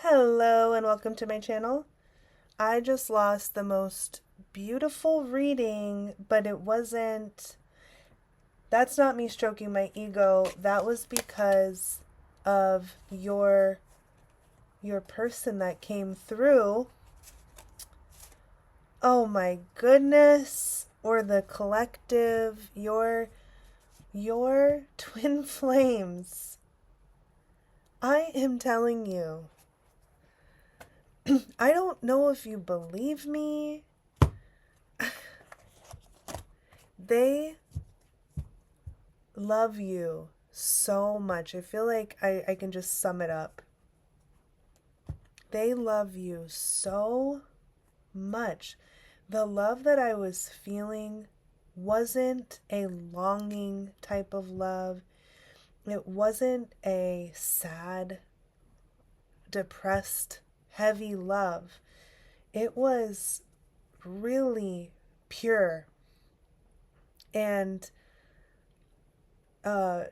Hello and welcome to my channel. I just lost the most beautiful reading, but that's not me stroking my ego. That was because of your person that came through. Oh my goodness. Or the collective, your twin flames. I am telling you. I don't know if you believe me. They love you so much. I feel like I can just sum it up. They love you so much. The love that I was feeling wasn't a longing type of love. It wasn't a sad, depressed, heavy love. It was really pure. And uh,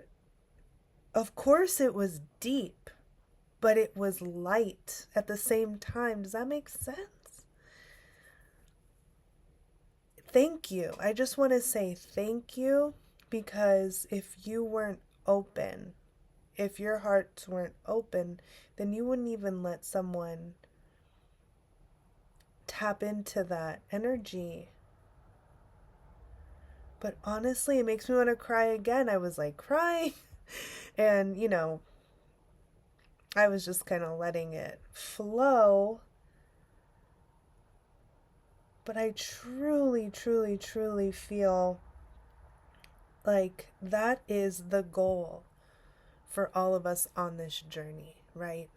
of course, it was deep, but it was light at the same time. Does that make sense? Thank you. I just want to say thank you because if you weren't open, if your hearts weren't open, then you wouldn't even let someone tap into that energy. But honestly, it makes me want to cry again. I was like crying. And, I was just kind of letting it flow. But I truly, truly, truly feel like that is the goal for all of us on this journey, right?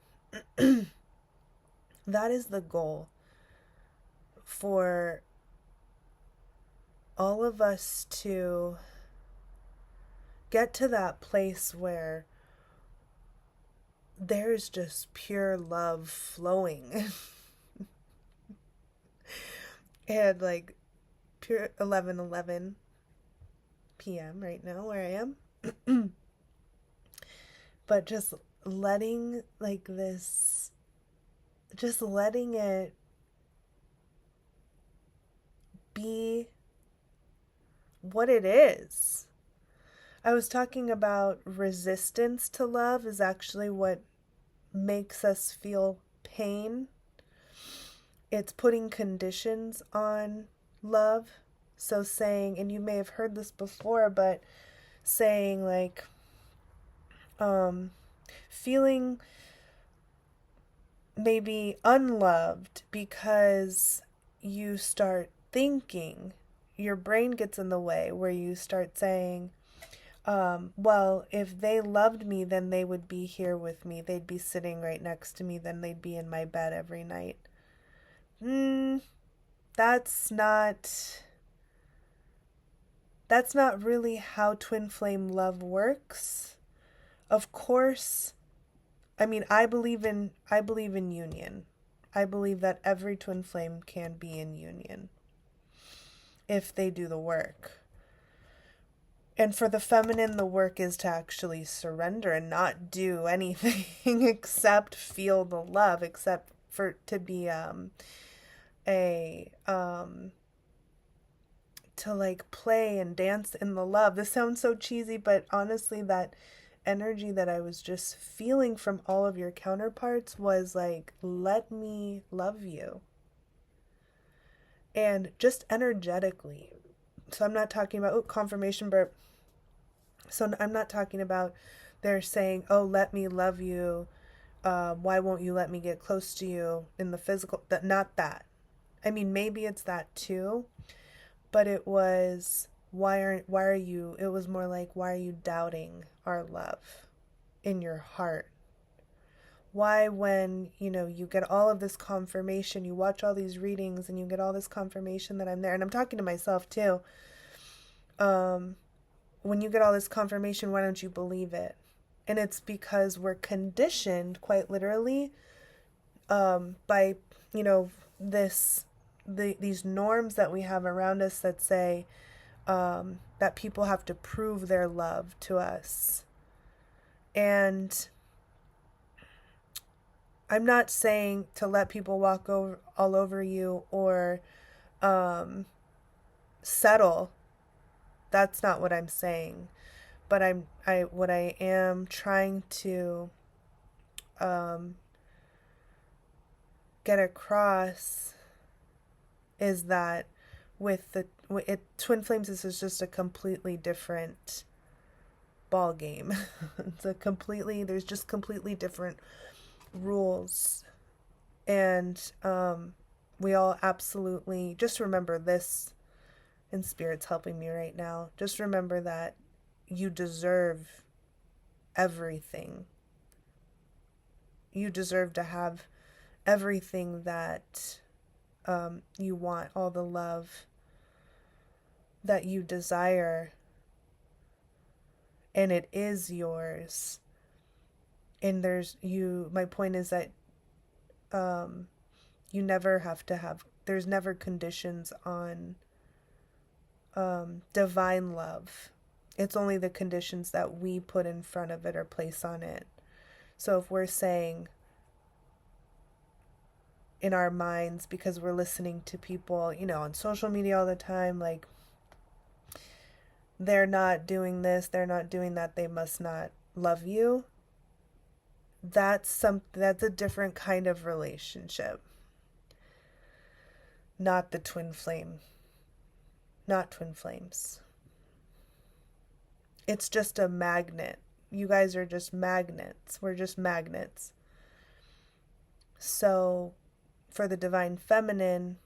That is the goal for all of us to get to that place where there's just pure love flowing. And like pure 11:11 p.m. right now where I am. But just letting like this, just letting it be what it is. I was talking about resistance to love is actually what makes us feel pain. It's putting conditions on love. So saying, and you may have heard this before, but saying like, feeling maybe unloved because you start thinking, your brain gets in the way where you start saying, well, if they loved me, then they would be here with me. They'd be sitting right next to me. Then they'd be in my bed every night. That's not that's not really how twin flame love works. Of course, I mean, I believe in union. I believe that every twin flame can be in union if they do the work. And for the feminine, the work is to actually surrender and not do anything except feel the love, except for to be a to like play and dance in the love. This sounds so cheesy, but honestly, that energy that I was just feeling from all of your counterparts was like, let me love you. And just energetically. So I'm not talking about confirmation burp. So I'm not talking about they're saying, oh, let me love you. Why won't you let me get close to you in the physical? That not that. I mean, maybe it's that too, but it was why are you? It was more like why are you doubting our love in your heart? Why, when you get all of this confirmation, you watch all these readings and you get all this confirmation that I'm there, and I'm talking to myself too. When you get all this confirmation, why don't you believe it? And it's because we're conditioned, quite literally, by this these norms that we have around us that say that people have to prove their love to us. And I'm not saying to let people walk over all over you or um, settle. That's not what I'm saying. But what I am trying to um, get across is that with twin flames, this is just a completely different ball game. There's just completely different rules, and we all absolutely just remember this. And Spirit's helping me right now. Just remember that you deserve everything. You deserve to have everything that you want, all the love that you desire, and it is yours. And my point is that you never have to have, there's never conditions on divine love. It's only the conditions that we put in front of it or place on it. So if we're saying in our minds, because we're listening to people, on social media all the time, like, they're not doing this, they're not doing that, they must not love you. That's a different kind of relationship. Not the twin flame. Not twin flames. It's just a magnet. You guys are just magnets. We're just magnets. So, for the divine feminine,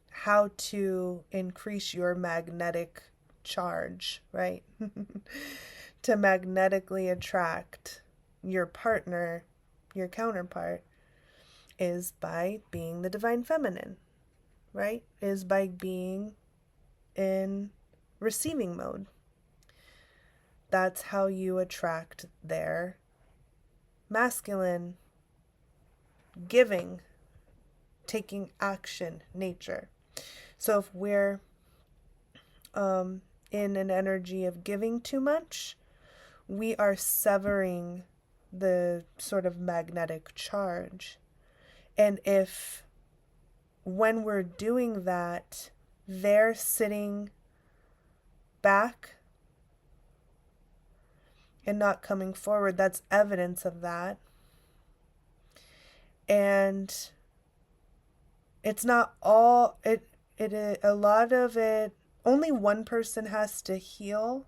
how to increase your magnetic charge, right? To magnetically attract your partner, your counterpart, is by being the divine feminine, right? Is by being in receiving mode. That's how you attract their masculine, giving, taking action nature. So if we're in an energy of giving too much, we are severing the sort of magnetic charge. And if when we're doing that, they're sitting back and not coming forward, that's evidence of that. And it's not all, a lot of it, only one person has to heal.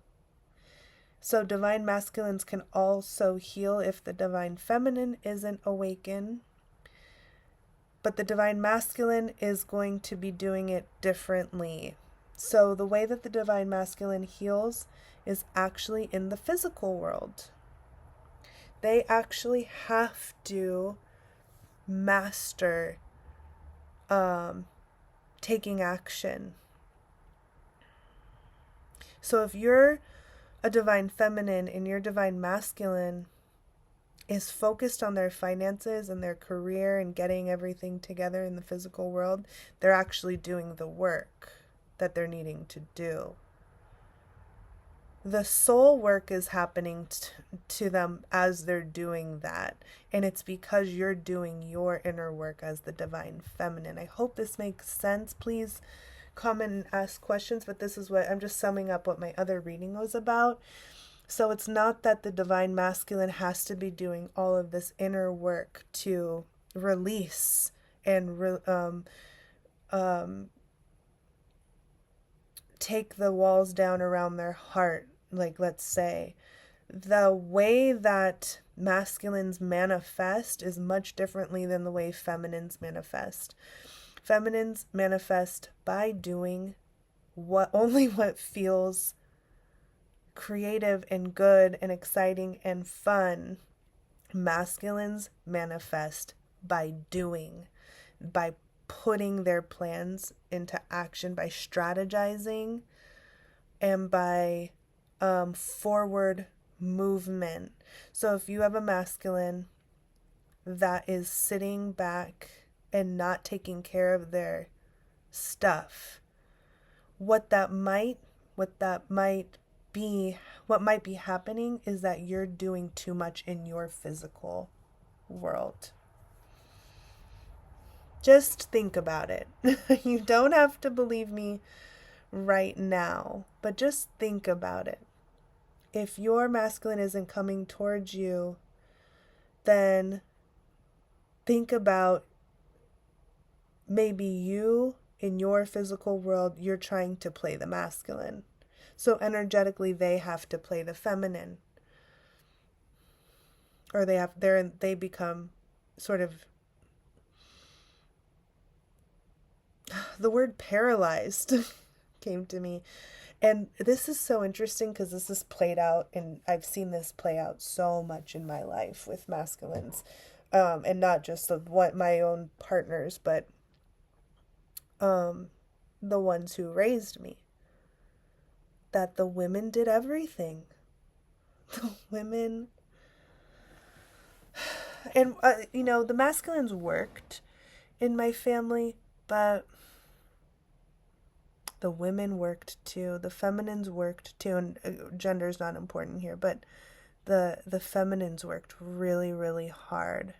So divine masculines can also heal if the divine feminine isn't awakened. But the divine masculine is going to be doing it differently. So the way that the divine masculine heals is actually in the physical world. They actually have to master taking action. So if you're a divine feminine and your divine masculine is focused on their finances and their career and getting everything together in the physical world, they're actually doing the work that they're needing to do. The soul work is happening to them as they're doing that. And it's because you're doing your inner work as the divine feminine. I hope this makes sense. Please comment and ask questions, but this is what I'm just summing up what my other reading was about. So it's not that the divine masculine has to be doing all of this inner work to release and take the walls down around their heart. Like, let's say, the way that masculines manifest is much differently than the way feminines manifest. Feminines manifest by doing only what feels creative and good and exciting and fun. Masculines manifest by doing, by putting their plans into action, by strategizing, and by forward movement. So if you have a masculine that is sitting back and not taking care of their stuff, what might be happening is that you're doing too much in your physical world. Just think about it. You don't have to believe me right now, but just think about it. If your masculine isn't coming towards you, then think about maybe you in your physical world, you're trying to play the masculine. So energetically, they have to play the feminine, or they become sort of, the word paralyzed came to me. And this is so interesting because this is played out, and I've seen this play out so much in my life with masculines, and not just of what my own partners, but um, the ones who raised me. That the women did everything. The women, and the masculines worked in my family, but the women worked too. The feminines worked too, and gender is not important here, but the feminines worked really, really hard.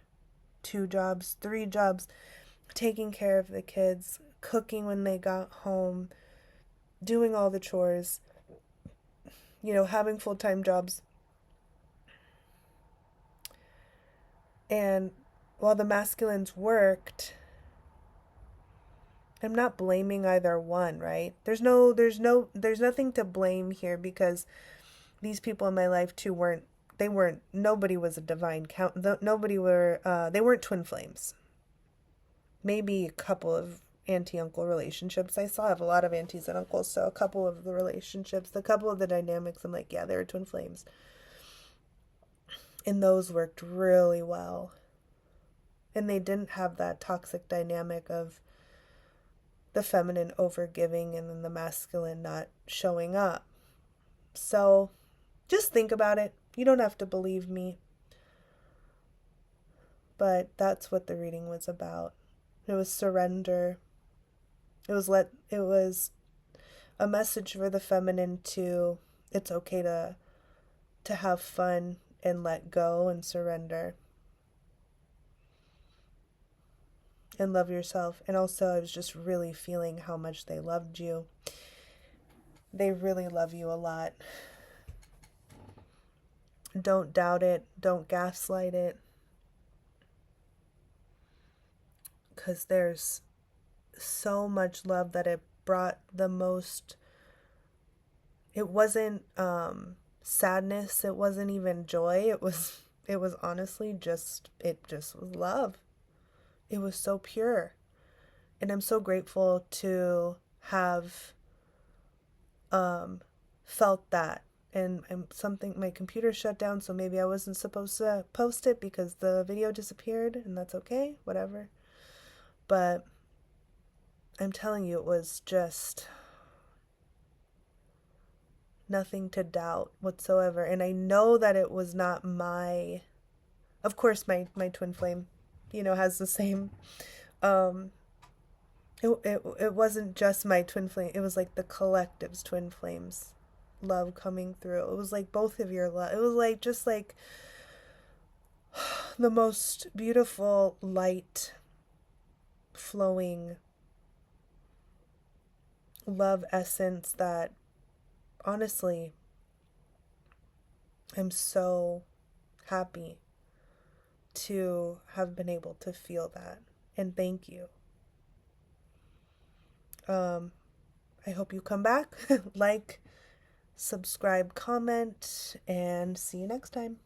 2 jobs, 3 jobs, taking care of the kids, cooking when they got home, doing all the chores, having full-time jobs. And while the masculines worked, I'm not blaming either one, right? There's nothing to blame here, because these people in my life too nobody was a divine count. They weren't twin flames. Maybe a couple of auntie-uncle relationships I saw. I have a lot of aunties and uncles, so a couple of the relationships, a couple of the dynamics, I'm like, yeah, they were twin flames. And those worked really well. And they didn't have that toxic dynamic of the feminine overgiving and then the masculine not showing up. So just think about it. You don't have to believe me. But that's what the reading was about. It was surrender. It was a message for the feminine to, it's okay to have fun and let go and surrender. And love yourself. And also, I was just really feeling how much they loved you. They really love you a lot. Don't doubt it. Don't gaslight it. Because there's so much love that it brought the most. It wasn't sadness. It wasn't even joy. It was honestly it just was love. It was so pure. And I'm so grateful to have felt that. And my computer shut down, so maybe I wasn't supposed to post it because the video disappeared, and that's okay, whatever. But I'm telling you, it was just nothing to doubt whatsoever. And I know that it was not of course, my twin flame, has the same, it wasn't just my twin flame. It was like the collective's twin flames love coming through. It was like both of your love. It was like just like the most beautiful light flowing love essence that honestly, I'm so happy to have been able to feel that. And thank you. I hope you come back, like, subscribe, comment, and see you next time.